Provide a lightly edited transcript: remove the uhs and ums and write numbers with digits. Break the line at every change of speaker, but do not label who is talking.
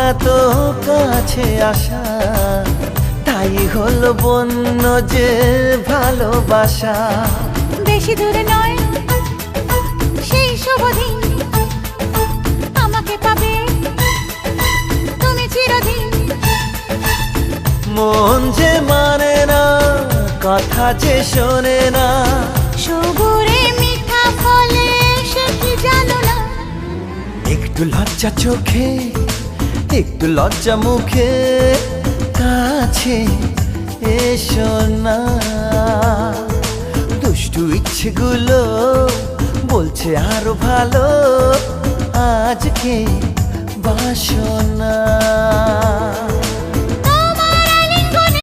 এত কাছে আসা, তাই হলো বন্য যে ভালোবাসা।
বেশি দূরে নয় সেই শুভ দিন, আমাকে পাবে তুমি চিরদিন।
মন যে মানে না, কথা যে শোনে না,
সবুরে মিঠা ফলে সে কি জানো না।
একটু লজ্জা চোখে, একটু লজ্জা মুখে, কাছে এসো না। দুষ্টু ইচ্ছেগুলো বলছে আরো ভালো, আজকে বাসো না।